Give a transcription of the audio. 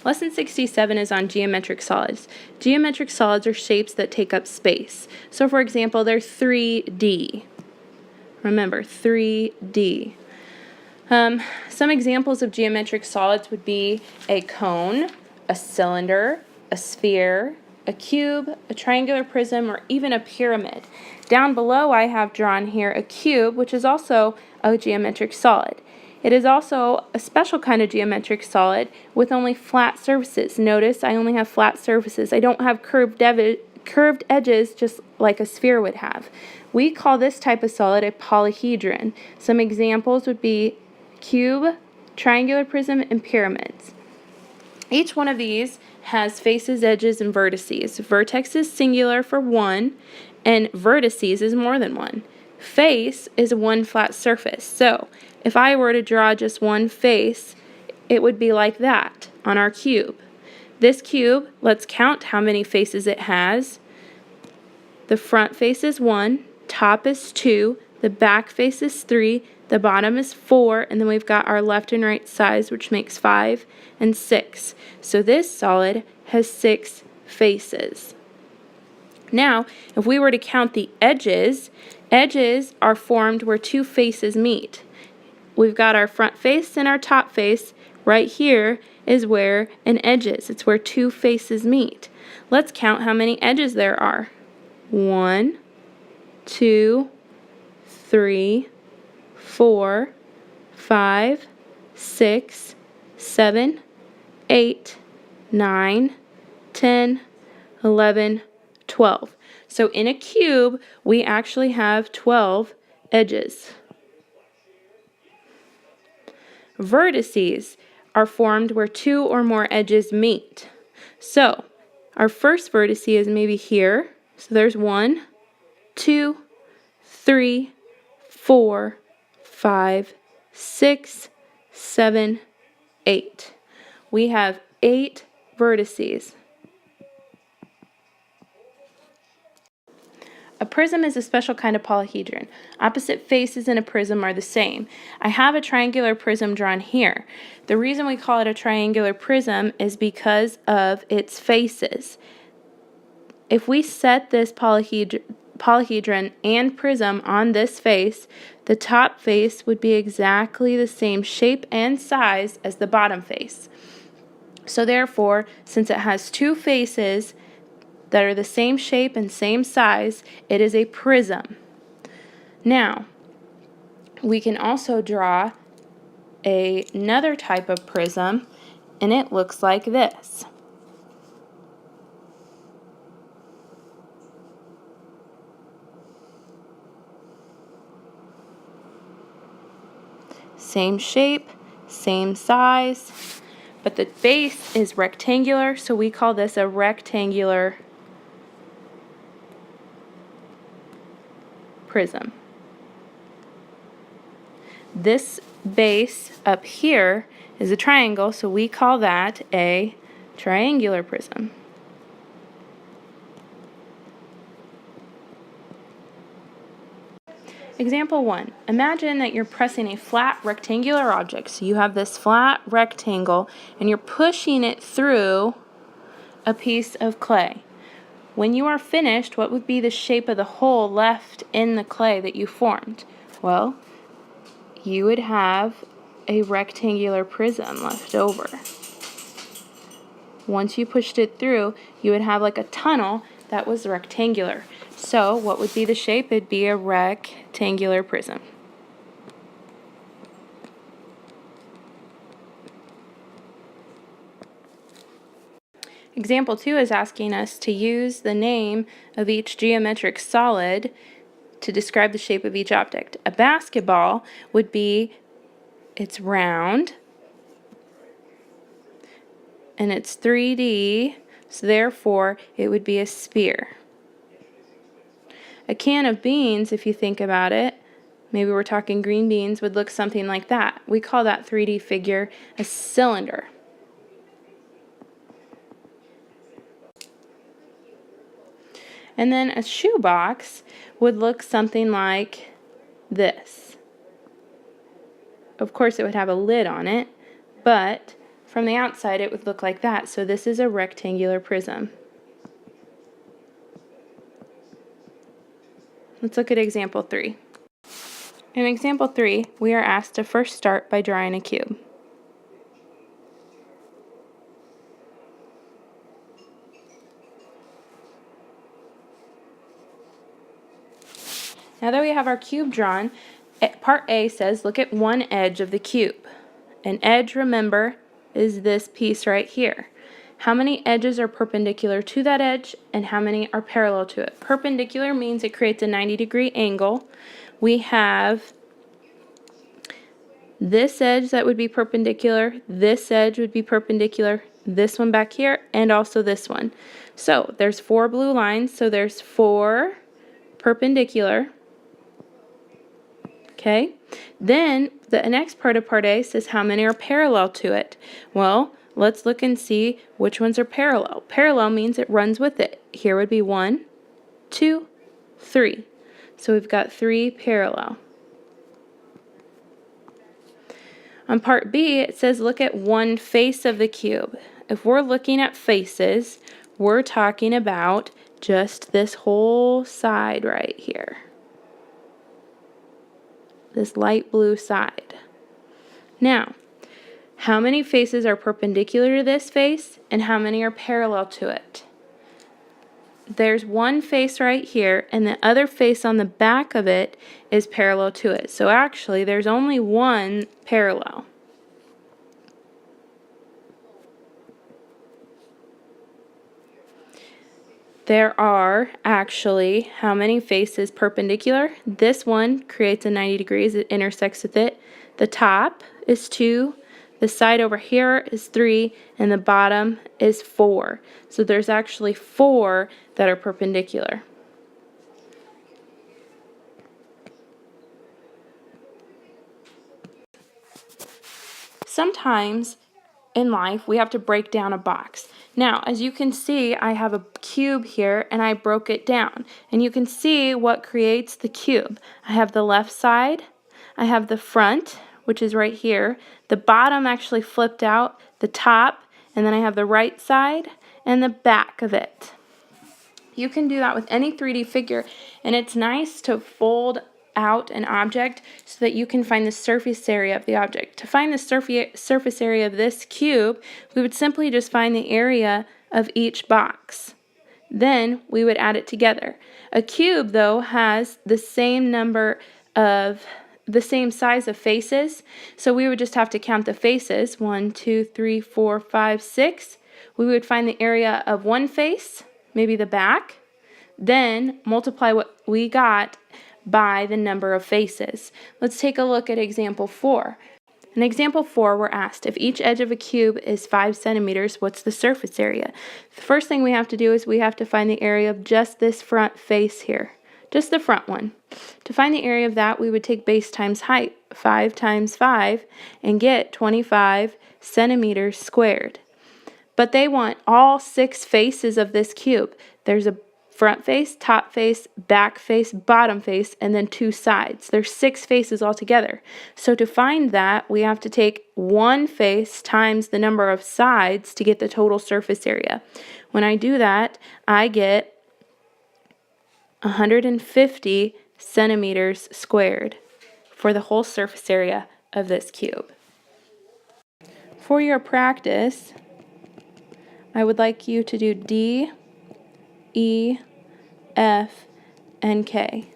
Lesson 67 is on geometric solids. Geometric solids are shapes that take up space. So for example, they're 3D. Remember, 3D. Some examples of geometric solids would be a cone, a cylinder, a sphere, a cube, a triangular prism, or even a pyramid. Down below I have drawn here a cube, which is also a geometric solid. It is also a special kind of geometric solid with only flat surfaces. Notice I only have flat surfaces. I don't have curved edges just like a sphere would have. We call this type of solid a polyhedron. Some examples would be cube, triangular prism, and pyramids. Each one of these has faces, edges, and vertices. Vertex is singular for one, and vertices is more than one. Face is one flat surface. So if I were to draw just one face, it would be like that on our cube. This cube, let's count how many faces it has. The front face is 1, top is 2, the back face is 3, the bottom is 4, and then we've got our left and right sides, which makes 5 and 6. So this solid has 6 faces. Now, if we were to count the edges, edges are formed where two faces meet. We've got our front face and our top face. Right here is where an edge is. It's where two faces meet. Let's count how many edges there are. 1, 2, 3, 4, 5, 6, 7, 8, 9, 10, 11, 12. So in a cube, we actually have 12 edges. Vertices are formed where two or more edges meet. So our first vertice is maybe here. So there's 1, 2, 3, 4, 5, 6, 7, 8. We have 8 vertices. A prism is a special kind of polyhedron. Opposite faces in a prism are the same. I have a triangular prism drawn here. The reason we call it a triangular prism is because of its faces. If we set this polyhedron and prism on this face, the top face would be exactly the same shape and size as the bottom face. So therefore, since it has two faces that are the same shape and same size, it is a prism. Now, we can also draw another type of prism, and it looks like this. Same shape, same size, but the base is rectangular, so we call this a rectangular prism. This base up here is a triangle, so we call that a triangular prism. Example 1. Imagine that you're pressing a flat rectangular object. So you have this flat rectangle and you're pushing it through a piece of clay. When you are finished, what would be the shape of the hole left in the clay that you formed? Well, you would have a rectangular prism left over. Once you pushed it through, you would have like a tunnel that was rectangular. So what would be the shape? It'd be a rectangular prism. Example 2 is asking us to use the name of each geometric solid to describe the shape of each object. A basketball would be, it's round, and it's 3D, so therefore it would be a sphere. A can of beans, if you think about it, maybe we're talking green beans, would look something like that. We call that 3D figure a cylinder. And then a shoebox would look something like this. Of course, it would have a lid on it, but from the outside it would look like that. So this is a rectangular prism. Let's look at example 3. In example 3, we are asked to first start by drawing a cube. Now that we have our cube drawn, part A says look at one edge of the cube. An edge, remember, is this piece right here. How many edges are perpendicular to that edge and how many are parallel to it? Perpendicular means it creates a 90-degree angle. We have this edge that would be perpendicular, this edge would be perpendicular, this one back here, and also this one. So there's 4 blue lines, so there's 4 perpendicular. Okay, then the next part of part A says how many are parallel to it. Well, let's look and see which ones are parallel. Parallel means it runs with it. Here would be 1, 2, 3. So we've got 3 parallel. On part B, it says look at one face of the cube. If we're looking at faces, we're talking about just this whole side right here. This light blue side. Now, how many faces are perpendicular to this face and how many are parallel to it? There's one face right here and the other face on the back of it is parallel to it. So actually there's only one parallel. There are actually how many faces perpendicular? This one creates a 90 degrees, it intersects with it. The top is 2, the side over here is 3, and the bottom is 4. So there's actually 4 that are perpendicular. Sometimes in life we have to break down a box. Now, as you can see, I have a cube here and I broke it down. And you can see what creates the cube. I have the left side, I have the front, which is right here. The bottom actually flipped out, the top, and then I have the right side and the back of it. You can do that with any 3D figure, and it's nice to fold out an object so that you can find the surface area of the object. To find the surface area of this cube, we would simply just find the area of each box. Then we would add it together. A cube, though, has the same size of faces, so we would just have to count the faces. 1, 2, 3, 4, 5, 6. We would find the area of one face, maybe the back, then multiply what we got by the number of faces. Let's take a look at example 4. In example 4, we're asked if each edge of a cube is 5 centimeters, what's the surface area? The first thing we have to do is we have to find the area of just this front face here, just the front one. To find the area of that, we would take base times height, 5 times 5, and get 25 centimeters squared. But they want all 6 faces of this cube. There's a front face, top face, back face, bottom face, and then 2 sides. There's 6 faces altogether. So to find that, we have to take one face times the number of sides to get the total surface area. When I do that, I get 150 centimeters squared for the whole surface area of this cube. For your practice, I would like you to do D, E, F, and K.